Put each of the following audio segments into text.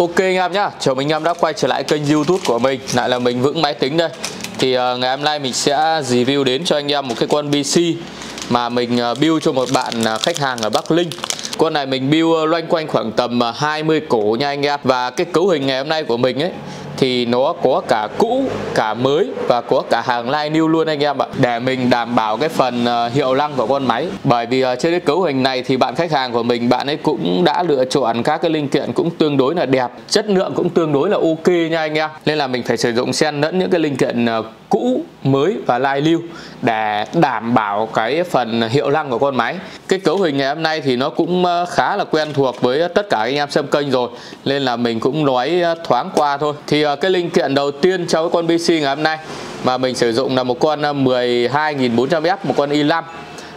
Ok anh em nhá, chào mừng anh em đã quay trở lại kênh YouTube của mình. Lại là mình Vững Máy Tính đây. Thì ngày hôm nay mình sẽ review đến cho anh em một cái con PC mà mình build cho một bạn khách hàng ở Bắc Ninh. Con này mình build loanh quanh khoảng tầm 20 cổ nha anh em. Và cái cấu hình ngày hôm nay của mình ấy thì nó có cả cũ, cả mới và có cả hàng line new luôn anh em ạ. Để mình đảm bảo cái phần hiệu năng của con máy. Bởi vì trên cái cấu hình này thì bạn khách hàng của mình, bạn ấy cũng đã lựa chọn các cái linh kiện cũng tương đối là đẹp, chất lượng cũng tương đối là ok nha anh em. Nên là mình phải sử dụng xen lẫn những cái linh kiện cũ, mới và line new để đảm bảo cái phần hiệu năng của con máy. Cái cấu hình ngày hôm nay thì nó cũng khá là quen thuộc với tất cả anh em xem kênh rồi, nên là mình cũng nói thoáng qua thôi. Thì cái linh kiện đầu tiên cho cái con PC ngày hôm nay mà mình sử dụng là một con 12400F, một con i5.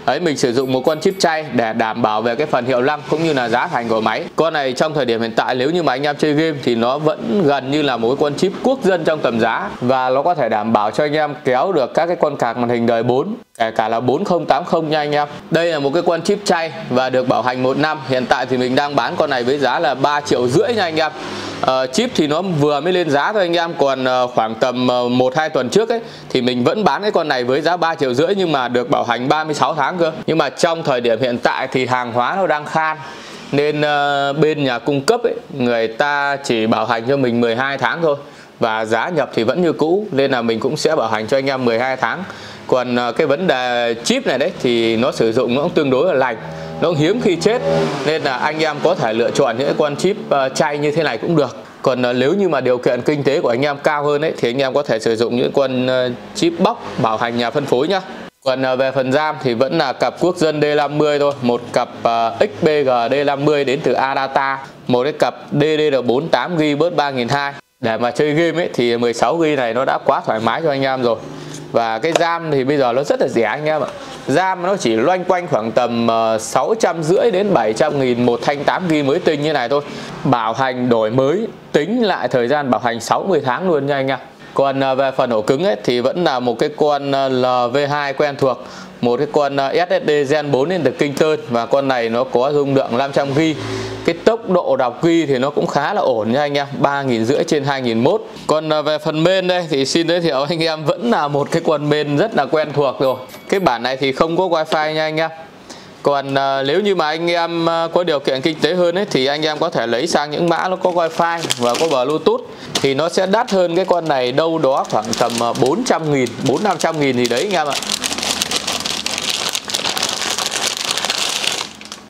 Đấy, mình sử dụng một con chip chay để đảm bảo về cái phần hiệu năng cũng như là giá thành của máy. Con này trong thời điểm hiện tại nếu như mà anh em chơi game thì nó vẫn gần như là một cái con chip quốc dân trong tầm giá. Và nó có thể đảm bảo cho anh em kéo được các cái con card màn hình đời 4, kể cả là 4080 nha anh em. Đây là một cái con chip chay và được bảo hành 1 năm. Hiện tại thì mình đang bán con này với giá là 3,5 triệu nha anh em. Chip thì nó vừa mới lên giá thôi anh em. Còn khoảng tầm 1-2 tuần trước ấy thì mình vẫn bán cái con này với giá 3,5 triệu, nhưng mà được bảo hành 36 tháng cơ. Nhưng mà trong thời điểm hiện tại thì hàng hóa nó đang khan, nên bên nhà cung cấp ấy, người ta chỉ bảo hành cho mình 12 tháng thôi. Và giá nhập thì vẫn như cũ, nên là mình cũng sẽ bảo hành cho anh em 12 tháng. Còn cái vấn đề chip này đấy thì nó sử dụng nó cũng tương đối là lành, nó cũng hiếm khi chết, nên là anh em có thể lựa chọn những con chip chay như thế này cũng được. Còn nếu như mà điều kiện kinh tế của anh em cao hơn ấy thì anh em có thể sử dụng những con chip box bảo hành nhà phân phối nhá. Còn về phần RAM thì vẫn là cặp quốc dân D50 thôi, một cặp XPG D50 đến từ Adata, một cái cặp DDR4 8GB bớt 3200. Để mà chơi game ấy thì 16GB này nó đã quá thoải mái cho anh em rồi. Và cái RAM thì bây giờ nó rất là rẻ anh em ạ. RAM nó chỉ loanh quanh khoảng tầm 650 đến 700.000 một thanh 8GB mới tinh như này thôi. Bảo hành đổi mới, tính lại thời gian bảo hành 60 tháng luôn nha anh em. Còn về phần ổ cứng ấy thì vẫn là một cái con LV2 quen thuộc, một cái con SSD Gen 4 đến từ Kingston, và con này nó có dung lượng 500GB. Cái tốc độ đọc ghi thì nó cũng khá là ổn nha anh em, 3500 trên 2001. Còn về phần main đây thì xin giới thiệu anh em vẫn là một cái con main rất là quen thuộc rồi. Cái bản này thì không có wifi nha anh em. Còn nếu như mà anh em có điều kiện kinh tế hơn ấy thì anh em có thể lấy sang những mã nó có wifi và có bluetooth, thì nó sẽ đắt hơn cái con này đâu đó khoảng tầm 400.000, 400-500.000 gì đấy anh em ạ.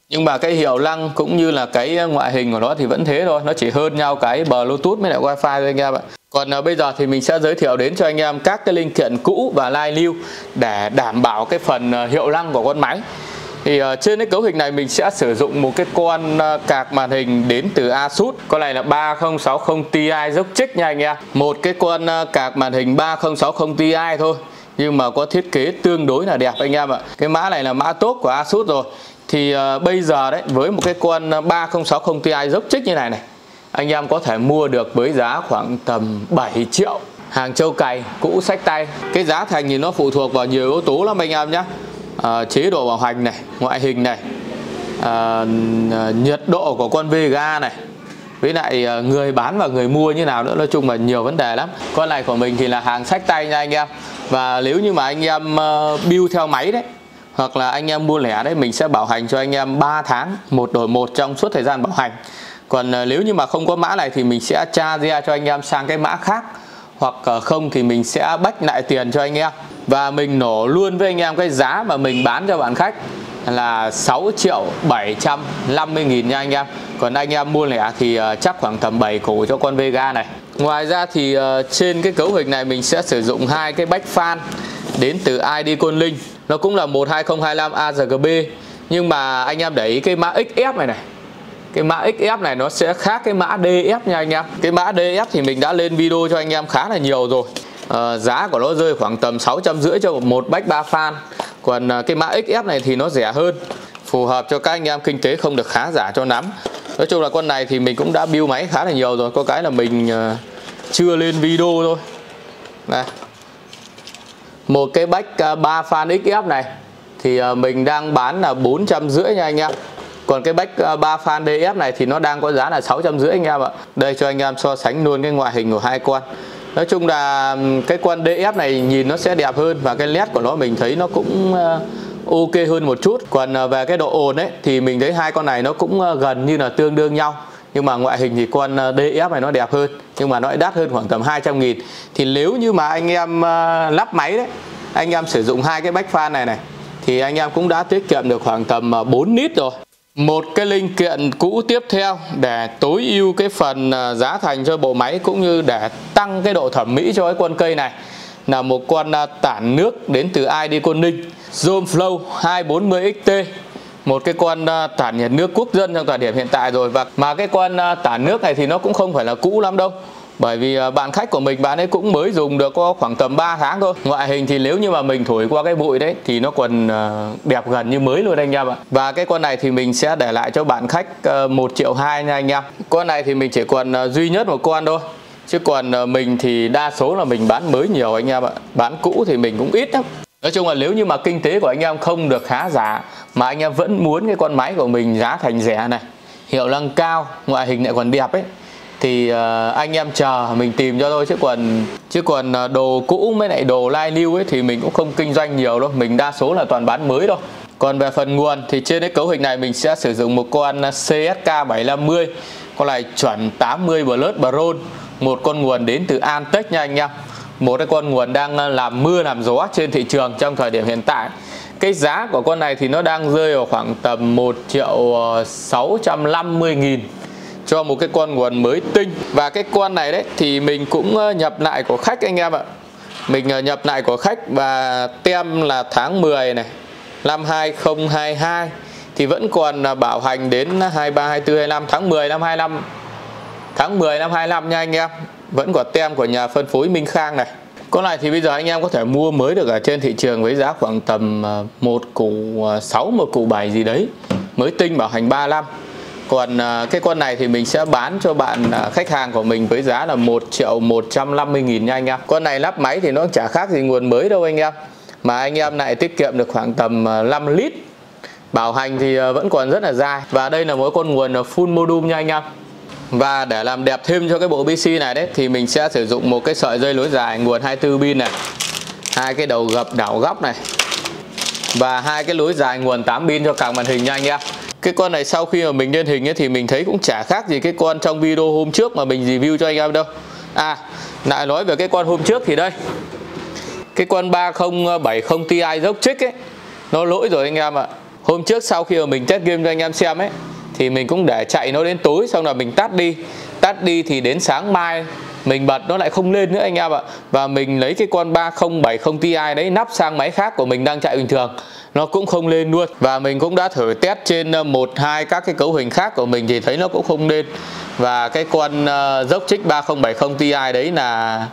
Nhưng mà cái hiệu năng cũng như là cái ngoại hình của nó thì vẫn thế thôi, nó chỉ hơn nhau cái bluetooth với lại wifi thôi anh em ạ. Còn bây giờ thì mình sẽ giới thiệu đến cho anh em các cái linh kiện cũ và line new để đảm bảo cái phần hiệu năng của con máy. Thì trên cái cấu hình này mình sẽ sử dụng một cái con card màn hình đến từ Asus. Con này là 3060 Ti dốc trích nha anh em. Một cái con card màn hình 3060 Ti thôi, nhưng mà có thiết kế tương đối là đẹp anh em ạ. Cái mã này là mã top của Asus rồi. Thì bây giờ đấy, với một cái con 3060 Ti dốc trích như này này, anh em có thể mua được với giá khoảng tầm 7 triệu. Hàng châu cày, cũ xách tay. Cái giá thành thì nó phụ thuộc vào nhiều yếu tố lắm anh em nhé. Chế độ bảo hành này, ngoại hình này, nhiệt độ của con Vega này, với lại người bán và người mua như nào nữa. Nói chung là nhiều vấn đề lắm. Con này của mình thì là hàng xách tay nha anh em. Và nếu như mà anh em build theo máy đấy, hoặc là anh em mua lẻ đấy, mình sẽ bảo hành cho anh em 3 tháng một đổi một trong suốt thời gian bảo hành. Còn nếu như mà không có mã này thì mình sẽ tra ra cho anh em sang cái mã khác, hoặc không thì mình sẽ bách lại tiền cho anh em. Và mình nổ luôn với anh em cái giá mà mình bán cho bạn khách là 6.750.000 nha anh em. Còn anh em mua lẻ thì chắc khoảng tầm 7 cổ cho con Vega này. Ngoài ra thì trên cái cấu hình này mình sẽ sử dụng hai cái back fan đến từ ID Côn Linh. Nó cũng là 12025 ARGB, nhưng mà anh em để ý cái mã XF này này. Cái mã XF này nó sẽ khác cái mã DF nha anh em. Cái mã DF thì mình đã lên video cho anh em khá là nhiều rồi. Giá của nó rơi khoảng tầm 650 cho một back 3 fan. Còn cái mã XF này thì nó rẻ hơn, phù hợp cho các anh em kinh tế không được khá giả cho lắm. Nói chung là con này thì mình cũng đã build máy khá là nhiều rồi, có cái là mình chưa lên video thôi. Đây. Một cái back 3 fan XF này thì mình đang bán là 450 nha anh em. Còn cái bách 3 fan DF này thì nó đang có giá là 650 anh em ạ. Đây cho anh em so sánh luôn cái ngoại hình của hai con. Nói chung là cái con DF này nhìn nó sẽ đẹp hơn, và cái led của nó mình thấy nó cũng ok hơn một chút. Còn về cái độ ồn ấy thì mình thấy hai con này nó cũng gần như là tương đương nhau. Nhưng mà ngoại hình thì con DF này nó đẹp hơn, nhưng mà nó lại đắt hơn khoảng tầm 200.000. Thì nếu như mà anh em lắp máy đấy, anh em sử dụng hai cái bách fan này thì anh em cũng đã tiết kiệm được khoảng tầm 4 lít rồi. Một cái linh kiện cũ tiếp theo để tối ưu cái phần giá thành cho bộ máy cũng như để tăng cái độ thẩm mỹ cho cái con cây này là một con tản nước đến từ ID Con Ninh, Zomflow 240 XT. Một cái con tản nhiệt nước quốc dân trong thời điểm hiện tại rồi. Và mà cái con tản nước này thì nó cũng không phải là cũ lắm đâu, bởi vì bạn khách của mình, bạn ấy cũng mới dùng được có khoảng tầm 3 tháng thôi. Ngoại hình thì nếu như mà mình thổi qua cái bụi đấy thì nó còn đẹp gần như mới luôn anh em ạ. Và cái con này thì mình sẽ để lại cho bạn khách 1,2 triệu nha anh em. Con này thì mình chỉ còn duy nhất một con thôi, chứ còn mình thì đa số là mình bán mới nhiều anh em ạ. Bán cũ thì mình cũng ít lắm. Nói chung là nếu như mà kinh tế của anh em không được khá giả mà anh em vẫn muốn cái con máy của mình giá thành rẻ này, hiệu năng cao, ngoại hình lại còn đẹp ấy, thì anh em chờ mình tìm cho tôi. Chứ còn đồ cũ với lại đồ lai lưu ấy thì mình cũng không kinh doanh nhiều đâu, mình đa số là toàn bán mới thôi. Còn về phần nguồn thì trên cái cấu hình này mình sẽ sử dụng một con CSK 750, con này chuẩn 80 Plus Bron, một con nguồn đến từ Antech nha anh em. Một cái con nguồn đang làm mưa làm gió trên thị trường trong thời điểm hiện tại. Cái giá của con này thì nó đang rơi vào khoảng tầm 1.650.000 cho một cái con nguồn mới tinh. Và cái con này đấy thì mình cũng nhập lại của khách anh em ạ. Mình nhập lại của khách và tem là tháng 10 này, năm 2022 thì vẫn còn bảo hành đến 23, 24, 25 tháng 10 năm 25. Tháng 10 năm 25 nha anh em. Vẫn có tem của nhà phân phối Minh Khang này. Con này thì bây giờ anh em có thể mua mới được ở trên thị trường với giá khoảng tầm 1 củ 6, 1 củ 7 gì đấy, mới tinh, bảo hành 3 năm. Còn cái con này thì mình sẽ bán cho bạn khách hàng của mình với giá là 1.150.000 nha anh em. Con này lắp máy thì nó chả khác gì nguồn mới đâu anh em, mà anh em lại tiết kiệm được khoảng tầm 5 lít. Bảo hành thì vẫn còn rất là dài. Và đây là một con nguồn full module nha anh em. Và để làm đẹp thêm cho cái bộ PC này đấy thì mình sẽ sử dụng một cái sợi dây nối dài nguồn 24 pin này, hai cái đầu gập đảo góc này, và hai cái nối dài nguồn 8 pin cho cả màn hình nha anh em. Cái con này sau khi mà mình lên hình ấy thì mình thấy cũng chả khác gì cái con trong video hôm trước mà mình review cho anh em đâu. Lại nói về cái con hôm trước thì đây, cái con 3070 Ti dốc trích ấy, nó lỗi rồi anh em ạ. Hôm trước sau khi mà mình test game cho anh em xem ấy thì mình cũng để chạy nó đến tối, xong là mình tắt đi thì đến sáng mai mình bật nó lại không lên nữa anh em ạ. Và mình lấy cái con 3070 Ti đấy nắp sang máy khác của mình đang chạy bình thường, nó cũng không lên luôn. Và mình cũng đã thử test trên 1-2 các cái cấu hình khác của mình thì thấy nó cũng không lên. Và cái con dốc trích 3070 Ti đấy là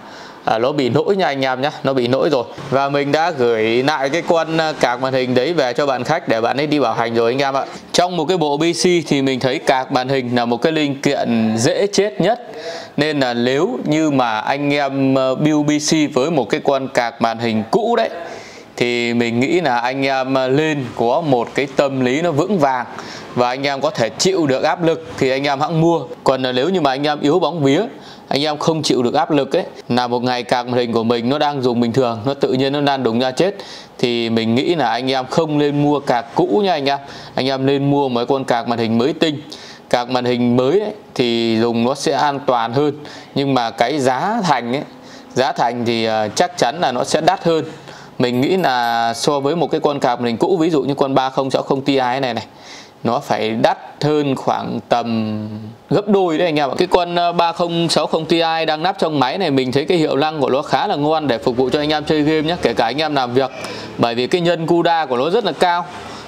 nó bị lỗi nha anh em nhé, nó bị lỗi rồi. Và mình đã gửi lại cái con card màn hình đấy về cho bạn khách để bạn ấy đi bảo hành rồi anh em ạ. Trong một cái bộ PC thì mình thấy card màn hình là một cái linh kiện dễ chết nhất, nên là nếu như mà anh em build PC với một cái con card màn hình cũ đấy thì mình nghĩ là anh em lên có một cái tâm lý nó vững vàng và anh em có thể chịu được áp lực thì anh em hẵng mua. Còn nếu như mà anh em yếu bóng vía, anh em không chịu được áp lực ấy, là một ngày card màn hình của mình nó đang dùng bình thường, nó tự nhiên nó đang đùng ra chết, thì mình nghĩ là anh em không nên mua card cũ nha anh em. Anh em nên mua mấy con card màn hình mới tinh. Card màn hình mới ấy, thì dùng nó sẽ an toàn hơn, nhưng mà cái giá thành thì chắc chắn là nó sẽ đắt hơn. Mình nghĩ là so với một cái con card màn hình cũ, ví dụ như con 3060 Ti này nó phải đắt hơn khoảng tầm gấp đôi đấy anh em ạ. Cái con 3060 Ti đang nắp trong máy này mình thấy cái hiệu năng của nó khá là ngon để phục vụ cho anh em chơi game nhé, kể cả anh em làm việc. Bởi vì cái nhân CUDA của nó rất là cao,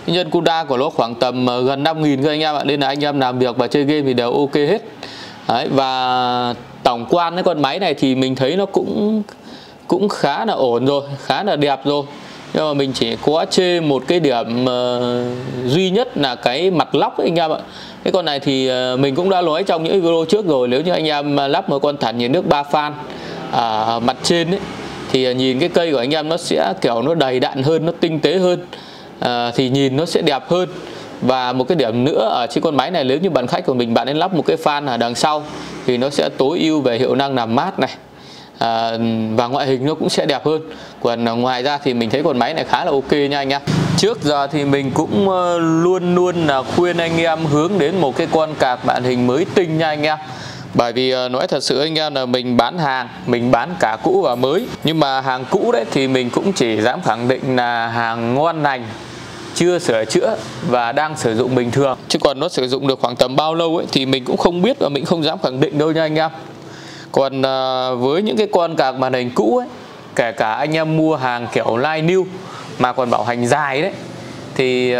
cái nhân CUDA của nó khoảng tầm gần 5.000 thôi anh em ạ, nên là anh em làm việc và chơi game thì đều ok hết đấy. Và tổng quan cái con máy này thì mình thấy nó cũng khá là ổn rồi, khá là đẹp rồi. Nhưng mà mình chỉ có chê một cái điểm duy nhất là cái mặt lóc ấy anh em ạ. Cái con này thì mình cũng đã nói trong những video trước rồi, nếu như anh em lắp một con tản nhiệt nước 3 fan ở mặt trên ấy, thì nhìn cái cây của anh em nó sẽ kiểu nó đầy đặn hơn, nó tinh tế hơn, thì nhìn nó sẽ đẹp hơn. Và một cái điểm nữa ở trên con máy này, nếu như bạn khách của mình bạn nên lắp một cái fan ở đằng sau thì nó sẽ tối ưu về hiệu năng làm mát này, và ngoại hình nó cũng sẽ đẹp hơn. Còn ngoài ra thì mình thấy con máy này khá là ok nha anh em. Trước giờ thì mình cũng luôn luôn là khuyên anh em hướng đến một cái con card màn hình mới tinh nha anh em. Bởi vì nói thật sự anh em là mình bán hàng, mình bán cả cũ và mới. Nhưng mà hàng cũ đấy thì mình cũng chỉ dám khẳng định là hàng ngon lành, chưa sửa chữa và đang sử dụng bình thường. Chứ còn nó sử dụng được khoảng tầm bao lâu ấy thì mình cũng không biết và mình không dám khẳng định đâu nha anh em. Còn với những cái con card màn hình cũ ấy, kể cả anh em mua hàng kiểu line new mà còn bảo hành dài đấy, thì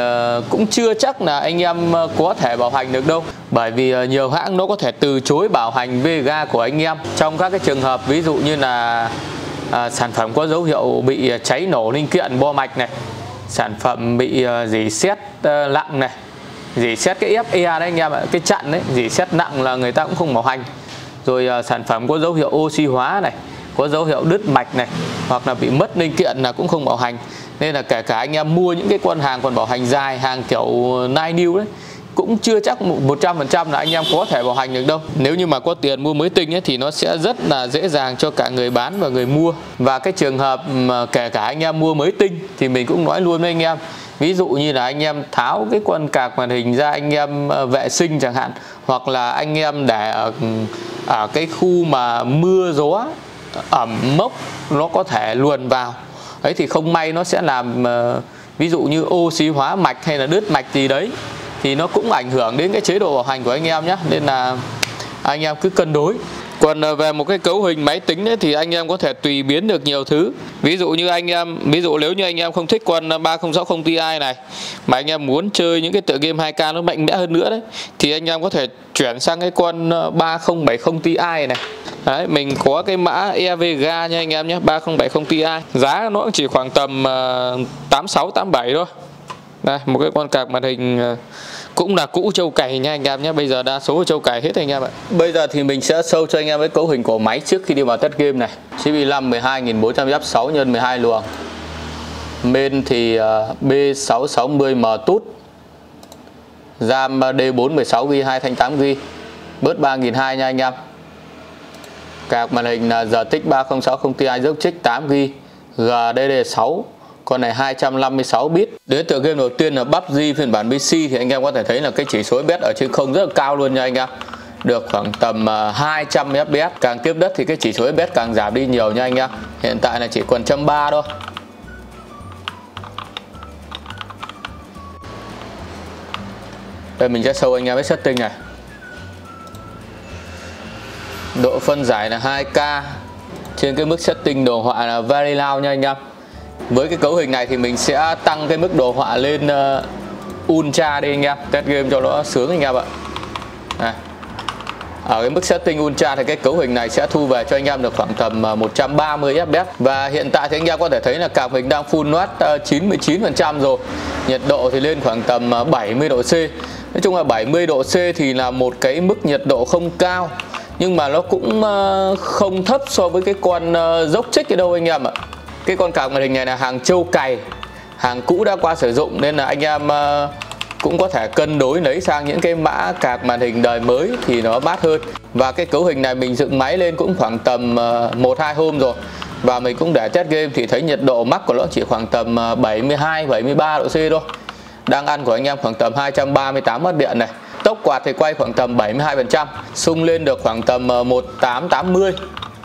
cũng chưa chắc là anh em có thể bảo hành được đâu. Bởi vì nhiều hãng nó có thể từ chối bảo hành VGA của anh em trong các cái trường hợp ví dụ như là sản phẩm có dấu hiệu bị cháy nổ linh kiện bo mạch này, sản phẩm bị rỉ sét nặng này, rỉ sét cái FE đấy anh em ạ, cái chặn đấy, rỉ sét nặng là người ta cũng không bảo hành. Rồi sản phẩm có dấu hiệu oxy hóa này, có dấu hiệu đứt mạch này, hoặc là bị mất linh kiện là cũng không bảo hành. Nên là kể cả anh em mua những cái con hàng còn bảo hành dài, hàng kiểu line new đấy, cũng chưa chắc 100% là anh em có thể bảo hành được đâu. Nếu như mà có tiền mua mới tinh ấy, thì nó sẽ rất là dễ dàng cho cả người bán và người mua. Và cái trường hợp mà kể cả anh em mua mới tinh thì mình cũng nói luôn với anh em, ví dụ như là anh em tháo cái con card màn hình ra anh em vệ sinh chẳng hạn, hoặc là anh em để ở cái khu mà mưa gió ẩm mốc nó có thể luồn vào ấy, thì không may nó sẽ làm ví dụ như oxy hóa mạch hay là đứt mạch gì đấy, thì nó cũng ảnh hưởng đến cái chế độ bảo hành của anh em nhé. Nên là anh em cứ cân đối. Còn về một cái cấu hình máy tính ấy, thì anh em có thể tùy biến được nhiều thứ. Ví dụ nếu như anh em không thích con 3060 Ti này, mà anh em muốn chơi những cái tựa game 2K nó mạnh mẽ hơn nữa đấy, thì anh em có thể chuyển sang cái con 3070 Ti này. Đấy, mình có cái mã EVGA nha anh em nhé, 3070 Ti. Giá nó cũng chỉ khoảng tầm 86 87 thôi. Đây, một cái con card màn hình cũng là cũ trâu cày nha anh em nhé. Bây giờ đa số trâu cày hết anh em ạ. Bây giờ thì mình sẽ show cho anh em cái cấu hình của máy trước khi đi vào test game này. CP5 12400F 6x12 luồng. Main thì B660M tút. RAM D4 16GB 2 thanh 8GB. Bớt 3200 nha anh em. Card màn hình là GTX 3060 Ti dốc trích 8GB, GDD6. Con này 256 bit. Đến tựa game đầu tiên là PUBG phiên bản PC thì anh em có thể thấy là cái chỉ số FPS ở trên không rất là cao luôn nha anh em. Được khoảng tầm 200 FPS. Càng tiếp đất thì cái chỉ số FPS càng giảm đi nhiều nha anh em. Hiện tại là chỉ còn 130 thôi. Đây mình sẽ show anh em cái setting này. Độ phân giải là 2K. Trên cái mức setting đồ họa là Very Loud nha anh em. Với cái cấu hình này thì mình sẽ tăng cái mức đồ họa lên Ultra đi anh em. Test game cho nó sướng anh em ạ. Này. Ở cái mức setting Ultra thì cái cấu hình này sẽ thu về cho anh em được khoảng tầm 130 FPS. Và hiện tại thì anh em có thể thấy là card hình đang full watt 99% rồi. Nhiệt độ thì lên khoảng tầm 70 độ C. Nói chung là 70 độ C thì là một cái mức nhiệt độ không cao, nhưng mà nó cũng không thấp so với cái con dốc trích cái đâu anh em ạ. Cái con card màn hình này là hàng trâu cày, hàng cũ đã qua sử dụng, nên là anh em cũng có thể cân đối lấy sang những cái mã card màn hình đời mới thì nó mát hơn. Và cái cấu hình này mình dựng máy lên cũng khoảng tầm 1-2 hôm rồi, và mình cũng để test game thì thấy nhiệt độ max của nó chỉ khoảng tầm 72-73 độ C thôi. Đang ăn của anh em khoảng tầm 238W điện này. Tốc quạt thì quay khoảng tầm 72%, xung lên được khoảng tầm 1880.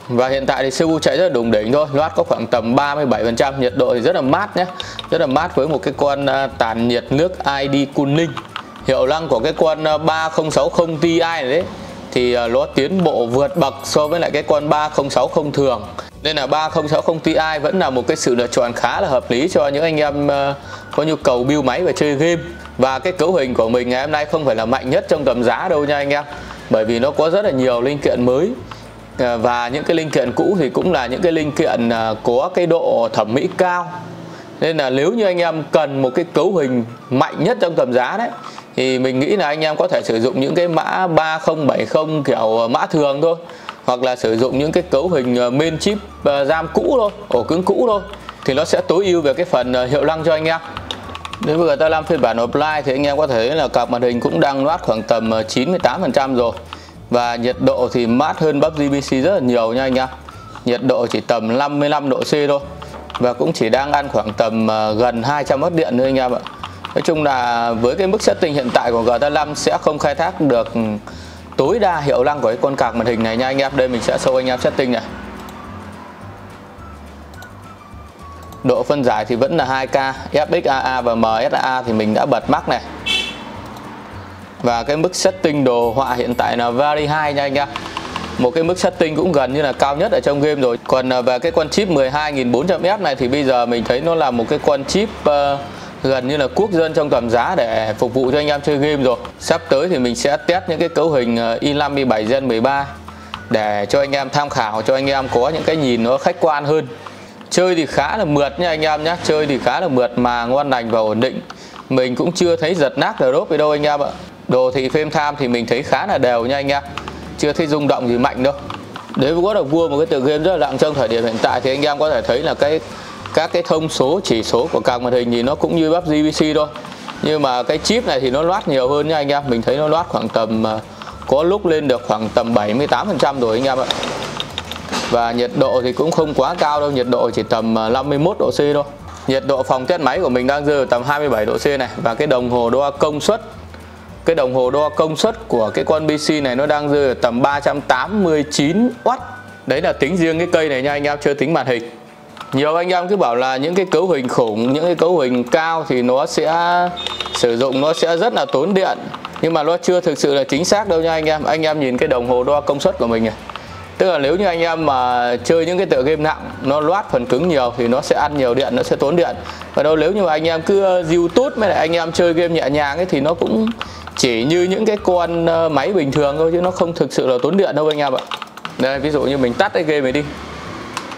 Và hiện tại thì CPU chạy rất là đủng đỉnh thôi, loát có khoảng tầm 37%, nhiệt độ thì rất là mát nhé. Rất là mát với một cái con tản nhiệt nước ID Cooling. Hiệu năng của cái con 3060 Ti này đấy thì nó tiến bộ vượt bậc so với lại cái con 3060 thường. Nên là 3060 Ti vẫn là một cái sự lựa chọn khá là hợp lý cho những anh em có nhu cầu build máy và chơi game. Và cái cấu hình của mình ngày hôm nay không phải là mạnh nhất trong tầm giá đâu nha anh em, bởi vì nó có rất là nhiều linh kiện mới. Và những cái linh kiện cũ thì cũng là những cái linh kiện có cái độ thẩm mỹ cao. Nên là nếu như anh em cần một cái cấu hình mạnh nhất trong tầm giá đấy, thì mình nghĩ là anh em có thể sử dụng những cái mã 3070 kiểu mã thường thôi, hoặc là sử dụng những cái cấu hình main chip RAM cũ thôi, ổ cứng cũ thôi, thì nó sẽ tối ưu về cái phần hiệu năng cho anh em. Đến bây giờ ta làm phiên bản offline thì anh em có thể thấy là card màn hình cũng đang loát khoảng tầm 98% rồi. Và nhiệt độ thì mát hơn PUBG PC rất là nhiều nha anh em. Nhiệt độ chỉ tầm 55 độ C thôi. Và cũng chỉ đang ăn khoảng tầm gần 200W điện thôi anh em ạ. Nói chung là với cái mức setting hiện tại của GT5 sẽ không khai thác được tối đa hiệu năng của cái con card màn hình này nha anh em. Đây mình sẽ show anh em setting này. Độ phân giải thì vẫn là 2K, FXAA và MSAA thì mình đã bật max này. Và cái mức setting đồ họa hiện tại là Very High nha anh em. Một cái mức setting cũng gần như là cao nhất ở trong game rồi. Còn về cái con chip 12400F này thì bây giờ mình thấy nó là một cái con chip gần như là quốc dân trong tầm giá để phục vụ cho anh em chơi game rồi. Sắp tới thì mình sẽ test những cái cấu hình i5 i7 Gen 13 để cho anh em tham khảo, cho anh em có những cái nhìn nó khách quan hơn. Chơi thì khá là mượt nha anh em nhé. Chơi thì khá là mượt mà ngon lành và ổn định. Mình cũng chưa thấy giật nát drop gì đâu anh em ạ. Đồ thị frame time thì mình thấy khá là đều nha anh em. Chưa thấy rung động gì mạnh đâu. Nếu God of War một cái tựa game rất là nặng trong thời điểm hiện tại thì anh em có thể thấy là các cái thông số chỉ số của card màn hình thì nó cũng như PUBG PC thôi. Nhưng mà cái chip này thì nó loát nhiều hơn nha anh em. Mình thấy nó loát khoảng tầm có lúc lên được khoảng tầm 78% rồi anh em ạ. Và nhiệt độ thì cũng không quá cao đâu, nhiệt độ chỉ tầm 51 độ C thôi. Nhiệt độ phòng test máy của mình đang rơi ở tầm 27 độ C này. Và cái đồng hồ đo công suất, cái đồng hồ đo công suất của cái con PC này nó đang rơi ở tầm 389W. Đấy là tính riêng cái cây này nha anh em, chưa tính màn hình. Nhiều anh em cứ bảo là những cái cấu hình khủng, những cái cấu hình cao thì nó sẽ sử dụng nó sẽ rất là tốn điện. Nhưng mà nó chưa thực sự là chính xác đâu nha anh em. Anh em nhìn cái đồng hồ đo công suất của mình này. Tức là nếu như anh em mà chơi những cái tựa game nặng, nó loát phần cứng nhiều thì nó sẽ ăn nhiều điện, nó sẽ tốn điện. Và đâu nếu như mà anh em cứ YouTube với lại anh em chơi game nhẹ nhàng ấy thì nó cũng chỉ như những cái con máy bình thường thôi, chứ nó không thực sự là tốn điện đâu anh em ạ. Đây ví dụ như mình tắt cái game này đi,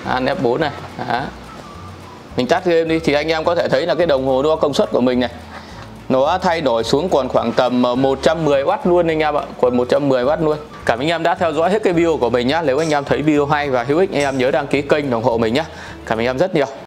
An F4 này. Đó. Mình tắt game đi thì anh em có thể thấy là cái đồng hồ đo công suất của mình này nó thay đổi xuống còn khoảng tầm 110W luôn anh em ạ. Còn 110W luôn. Cảm ơn anh em đã theo dõi hết cái video của mình nhé. Nếu anh em thấy video hay và hữu ích, anh em nhớ đăng ký kênh ủng hộ mình nhé. Cảm ơn anh em rất nhiều.